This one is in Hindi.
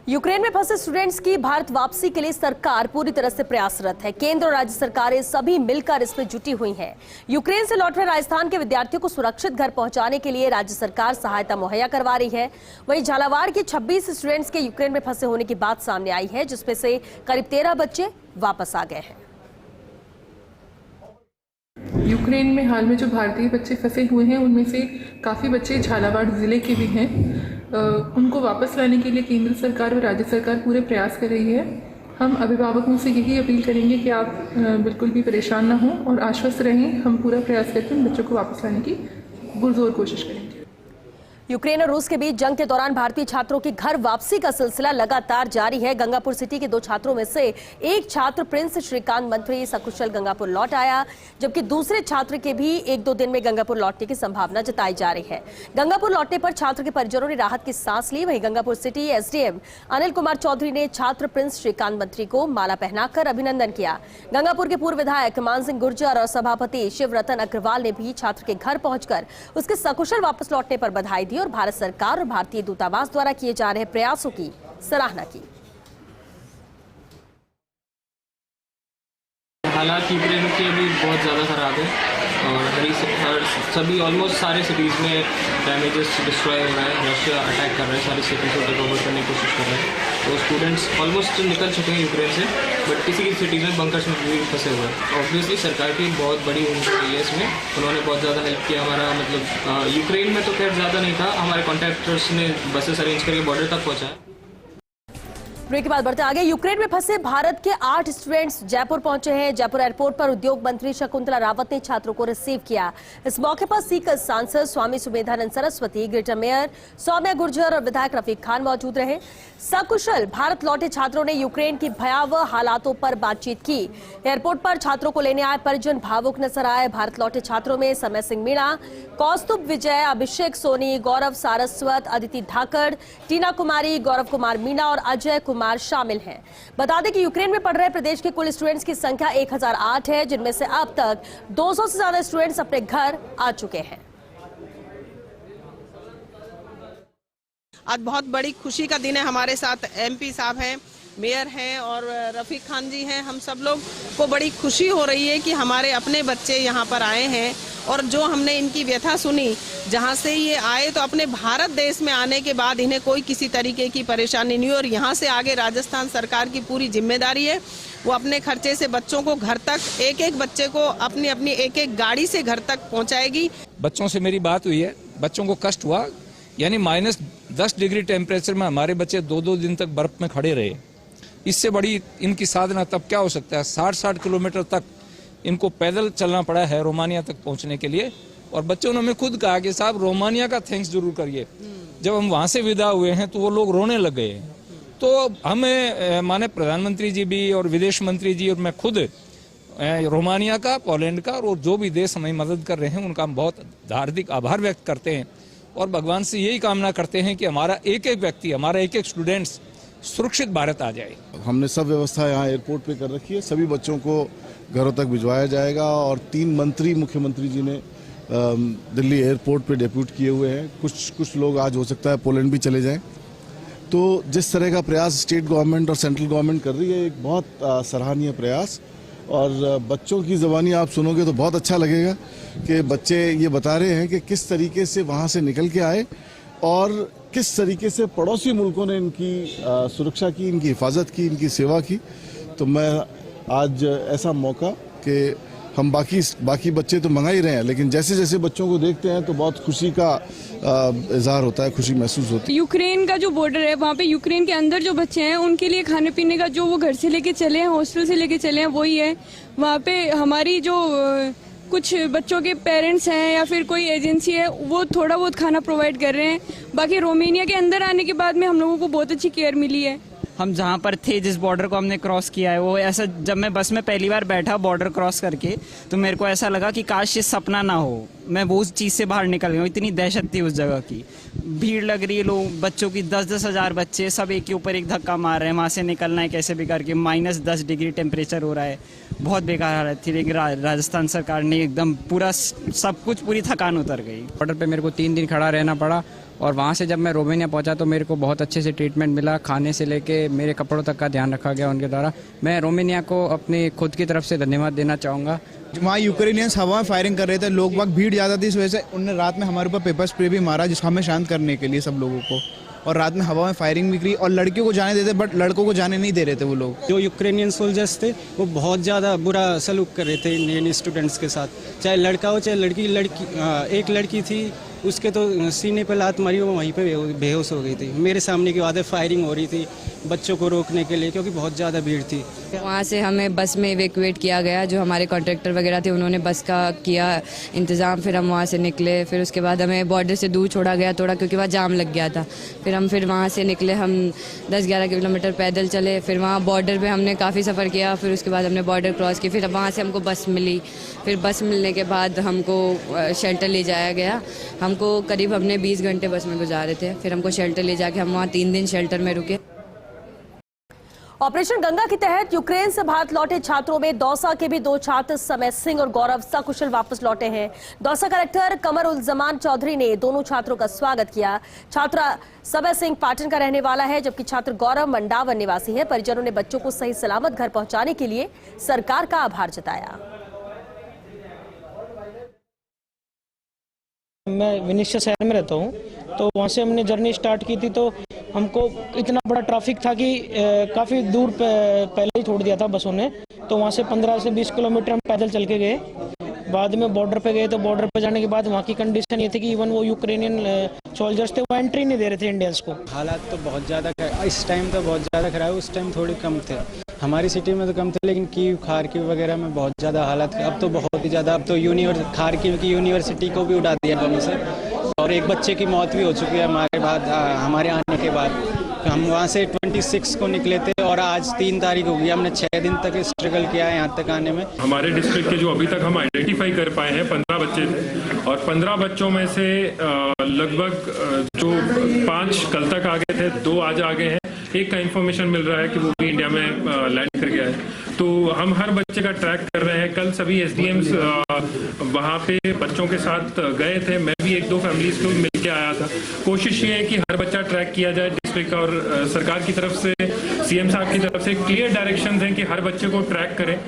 यूक्रेन में फंसे स्टूडेंट्स की भारत वापसी के लिए सरकार पूरी तरह से प्रयासरत है। केंद्र और राज्य सरकारें सभी मिलकर इसमें जुटी हुई हैं। यूक्रेन से लौट रहे राजस्थान के विद्यार्थियों को सुरक्षित घर पहुंचाने के लिए राज्य सरकार सहायता मुहैया करवा रही है। वहीं झालावाड़ के 26 स्टूडेंट्स के यूक्रेन में फंसे होने की बात सामने आई है, जिसमें से करीब 13 बच्चे वापस आ गए हैं। यूक्रेन में हाल में जो भारतीय बच्चे फंसे हुए हैं उनमें से काफ़ी बच्चे झालावाड़ ज़िले के भी हैं। उनको वापस लाने के लिए केंद्र सरकार और राज्य सरकार पूरे प्रयास कर रही है। हम अभिभावकों से यही अपील करेंगे कि आप बिल्कुल भी परेशान ना हों और आश्वस्त रहें। हम पूरा प्रयास करके उन बच्चों को वापस लाने की पुरजोर कोशिश करेंगे। यूक्रेन और रूस के बीच जंग के दौरान भारतीय छात्रों की घर वापसी का सिलसिला लगातार जारी है। गंगापुर सिटी के 2 छात्रों में से एक छात्र प्रिंस श्रीकांत मंत्री सकुशल गंगापुर लौट आया, जबकि दूसरे छात्र के भी 1-2 दिन में गंगापुर लौटने की संभावना जताई जा रही है। गंगापुर लौटने पर छात्र के परिजनों ने राहत की सांस ली। वहीं गंगापुर सिटी एसडीएम अनिल कुमार चौधरी ने छात्र प्रिंस श्रीकांत मंत्री को माला पहनाकर अभिनंदन किया। गंगापुर के पूर्व विधायक मान सिंह गुर्जर और सभापति शिव रतन अग्रवाल ने भी छात्र के घर पहुंचकर उसके सकुशल वापस लौटने पर बधाई दी और भारत सरकार और भारतीय दूतावास द्वारा किए जा रहे प्रयासों की सराहना की। हालात यूक्रेन के भी बहुत ज़्यादा खराब है और सभी ऑलमोस्ट सारे सिटीज़ में डैमेजेस डिस्ट्रॉय हो रहा है। रशिया अटैक कर रहा है, सारी सिटीज़ को टेक ओवर करने की कोशिश कर रहे हैं। तो स्टूडेंट्स ऑलमोस्ट निकल चुके हैं यूक्रेन से, बट किसी की सिटीज़ में बंकर्स में भी फंसे हुए हैं। ऑब्वियसली सरकार की बहुत बड़ी भूमिका रही है इसमें। उन्होंने बहुत ज़्यादा हेल्प किया हमारा, मतलब यूक्रेन में तो खैर ज़्यादा नहीं था, हमारे कॉन्ट्रैक्टर्स ने बसेस अरेंज करके बॉर्डर तक पहुँचाया। ब्रेक के बाद बढ़ते आगे। यूक्रेन में फंसे भारत के 8 स्टूडेंट्स जयपुर पहुंचे हैं। जयपुर एयरपोर्ट पर उद्योग मंत्री शकुंतला रावत ने छात्रों को रिसीव किया। इस मौके पर सीकर सांसद स्वामी सुमेधानंद सरस्वती, ग्रेटर मेयर सौम्या गुर्जर और विधायक रफीक खान मौजूद रहे। सकुशल भारत लौटे छात्रों ने यूक्रेन की भयावह हालातों पर बातचीत की। एयरपोर्ट पर छात्रों को लेने आए परिजन भावुक नजर आए। भारत लौटे छात्रों में समय सिंह मीणा, कौस्तुभ विजय, अभिषेक सोनी, गौरव सारस्वत, अदिति धाकड़, टीना कुमारी, गौरव कुमार मीणा और अजय कुमार शामिल हैं। बता दें कि यूक्रेन में पढ़ रहे प्रदेश के कुल स्टूडेंट्स की संख्या 1008 है, जिनमें से अब तक 200 से ज्यादा स्टूडेंट्स अपने घर आ चुके हैं। आज बहुत बड़ी खुशी का दिन है। हमारे साथ एमपी साहब हैं, मेयर हैं और रफीक खान जी हैं। हम सब लोग को बड़ी खुशी हो रही है कि हमारे अपने बच्चे यहाँ पर आए हैं और जो हमने इनकी व्यथा सुनी, जहाँ से ये आए तो अपने भारत देश में आने के बाद इन्हें कोई किसी तरीके की परेशानी नहीं, और यहाँ से आगे राजस्थान सरकार की पूरी जिम्मेदारी है। वो अपने खर्चे से बच्चों को घर तक, एक बच्चे को अपनी अपनी एक गाड़ी से घर तक पहुँचाएगी। बच्चों से मेरी बात हुई है, बच्चों को कष्ट हुआ, यानी -10 डिग्री टेम्परेचर में हमारे बच्चे 2-2 दिन तक बर्फ में खड़े रहे। इससे बड़ी इनकी साधना तब क्या हो सकता है। 60-60 किलोमीटर तक इनको पैदल चलना पड़ा है रोमानिया तक पहुंचने के लिए। और बच्चों ने हमें खुद कहा कि साहब रोमानिया का थैंक्स जरूर करिए। जब हम वहां से विदा हुए हैं तो वो लोग रोने लग गए। तो हमें माने प्रधानमंत्री जी भी और विदेश मंत्री जी और मैं खुद रोमानिया का, पोलैंड का और जो भी देश हमें मदद कर रहे हैं उनका हम बहुत हार्दिक आभार व्यक्त करते हैं और भगवान से यही कामना करते हैं कि हमारा एक व्यक्ति, हमारा एक स्टूडेंट्स सुरक्षित भारत आ जाए। हमने सब व्यवस्था यहाँ एयरपोर्ट पे कर रखी है। सभी बच्चों को घरों तक भिजवाया जाएगा और 3 मंत्री मुख्यमंत्री जी ने दिल्ली एयरपोर्ट पे डेप्यूट किए हुए हैं। कुछ लोग आज हो सकता है पोलैंड भी चले जाएं। तो जिस तरह का प्रयास स्टेट गवर्नमेंट और सेंट्रल गवर्नमेंट कर रही है, एक बहुत सराहनीय प्रयास। और बच्चों की ज़बानी आप सुनोगे तो बहुत अच्छा लगेगा कि बच्चे ये बता रहे हैं कि किस तरीके से वहाँ से निकल के आए और किस तरीके से पड़ोसी मुल्कों ने इनकी सुरक्षा की, इनकी हिफाजत की, इनकी सेवा की। तो मैं आज ऐसा मौका कि हम बाकी बच्चे तो मंगा ही रहे हैं, लेकिन जैसे जैसे बच्चों को देखते हैं तो बहुत खुशी का इजहार होता है, खुशी महसूस होती है। यूक्रेन का जो बॉर्डर है, वहाँ पे यूक्रेन के अंदर जो बच्चे हैं उनके लिए खाने पीने का जो वो घर से लेके चले हैं, हॉस्टल से लेके चले हैं, वही है। वहाँ पे हमारी जो कुछ बच्चों के पेरेंट्स हैं या फिर कोई एजेंसी है, वो थोड़ा बहुत खाना प्रोवाइड कर रहे हैं। बाकी रोमानिया के अंदर आने के बाद में हम लोगों को बहुत अच्छी केयर मिली है। हम जहाँ पर थे, जिस बॉर्डर को हमने क्रॉस किया है, वो ऐसा, जब मैं बस में पहली बार बैठा बॉर्डर क्रॉस करके, तो मेरे को ऐसा लगा कि काश ये सपना ना हो, मैं वो उस चीज़ से बाहर निकल गया हूँ। इतनी दहशत थी उस जगह की। भीड़ लग रही है, लोग, बच्चों की 10-10 हज़ार बच्चे सब एक के ऊपर एक धक्का मार रहे हैं। वहाँ से निकलना है कैसे भी करके, -10 डिग्री टेम्परेचर हो रहा है, बहुत बेकार हालत थी। लेकिन राजस्थान सरकार ने एकदम पूरा सब कुछ, पूरी थकान उतर गई। बॉर्डर पे मेरे को 3 दिन खड़ा रहना पड़ा और वहाँ से जब मैं रोमानिया पहुँचा तो मेरे को बहुत अच्छे से ट्रीटमेंट मिला, खाने से लेके मेरे कपड़ों तक का ध्यान रखा गया उनके द्वारा। मैं रोमानिया को अपनी खुद की तरफ से धन्यवाद देना चाहूँगा। वहाँ यूक्रेनियंस हवा में फायरिंग कर रहे थे, लोग बाग भीड़ ज़्यादा थी, इस वजह से उन्होंने रात में हमारे ऊपर पेपर स्प्रे भी मारा, जिसको हमें शांत करने के लिए सब लोगों को, और रात में हवा में फायरिंग भी करी और लड़कियों को जाने देते बट लड़कों को जाने नहीं दे रहे थे वो लोग। जो यूक्रेनियन सोल्जर्स थे वो बहुत ज़्यादा बुरा सलूक कर रहे थे इंडियन स्टूडेंट्स के साथ, चाहे लड़का हो चाहे लड़की। एक लड़की थी, उसके तो सीने पे लात मारी, वो वहीं पे बेहोश हो गई थी। मेरे सामने की बात है, फायरिंग हो रही थी बच्चों को रोकने के लिए क्योंकि बहुत ज़्यादा भीड़ थी। वहाँ से हमें बस में इवैक्यूएट किया गया, जो हमारे कॉन्ट्रैक्टर वगैरह थे उन्होंने बस का किया इंतज़ाम। फिर हम वहाँ से निकले, फिर उसके बाद हमें बॉर्डर से दूर छोड़ा गया थोड़ा, क्योंकि वहाँ जाम लग गया था। फिर वहाँ से निकले, हम 10-11 किलोमीटर पैदल चले। फिर वहाँ बॉर्डर पे हमने काफ़ी सफ़र किया, फिर उसके बाद हमने बॉर्डर क्रॉस की। फिर वहाँ से हमको बस मिली, फिर बस मिलने के बाद हमको शेल्टर ले जाया गया। हमको करीब हमने 20 घंटे बस में गुजारे थे। फिर हमको शेल्टर ले जाके हम वहाँ 3 दिन शेल्टर में रुके। ऑपरेशन गंगा के तहत यूक्रेन से भारत लौटे छात्रों में दौसा के भी 2 छात्र समय सिंह और गौरव सकुशल वापस लौटे हैं। दौसा कलेक्टर कमर उल जमान चौधरी ने दोनों छात्रों का स्वागत किया। छात्र समय सिंह पाटन का रहने वाला है, जबकि छात्र गौरव मंडावन निवासी है। परिजनों ने बच्चों को सही सलामत घर पहुंचाने के लिए सरकार का आभार जताया। मैं विनिशा शहर में रहता हूँ, तो वहाँ से हमने जर्नी स्टार्ट की थी, तो हमको इतना बड़ा ट्रैफिक था कि काफ़ी दूर पहले ही छोड़ दिया था बसों ने। तो वहाँ से 15 से 20 किलोमीटर हम पैदल चल के गए। बाद में बॉर्डर पे गए, तो बॉर्डर पे जाने के बाद वहाँ की कंडीशन ये थी कि इवन वो यूक्रेनियन सोल्जर्स थे, वो एंट्री नहीं दे रहे थे इंडियंस को। हालात तो बहुत ज़्यादा, इस टाइम तो बहुत ज़्यादा खराब है, उस टाइम थोड़ी कम थे। हमारी सिटी में तो कम थे, लेकिन कीव खारकीव वगैरह में बहुत ज़्यादा हालात, अब तो बहुत ही ज़्यादा। अब तो खारकीव की यूनिवर्सिटी को भी उड़ा दिया बम से, और एक बच्चे की मौत भी हो चुकी है हमारे आने के बाद। हम वहाँ से 26 को निकले थे और आज 3 तारीख हो गई। हमने 6 दिन तक स्ट्रगल किया है यहाँ तक आने में। हमारे डिस्ट्रिक्ट के जो अभी तक हम आइडेंटिफाई कर पाए हैं 15 बच्चे थे, और 15 बच्चों में से लगभग जो 5 कल तक आ गए थे, 2 आज आ गए हैं। एक का इन्फॉर्मेशन मिल रहा है कि वो भी इंडिया में लैंड कर गया है। तो हम हर बच्चे का ट्रैक कर रहे हैं। कल सभी एसडीएम्स वहाँ पे बच्चों के साथ गए थे, मैं भी 1-2 फैमिलीज को मिल के आया था। कोशिश ये है कि हर बच्चा ट्रैक किया जाए। डिस्ट्रिक्ट और सरकार की तरफ से, सीएम साहब की तरफ से क्लियर डायरेक्शंस हैं कि हर बच्चे को ट्रैक करें।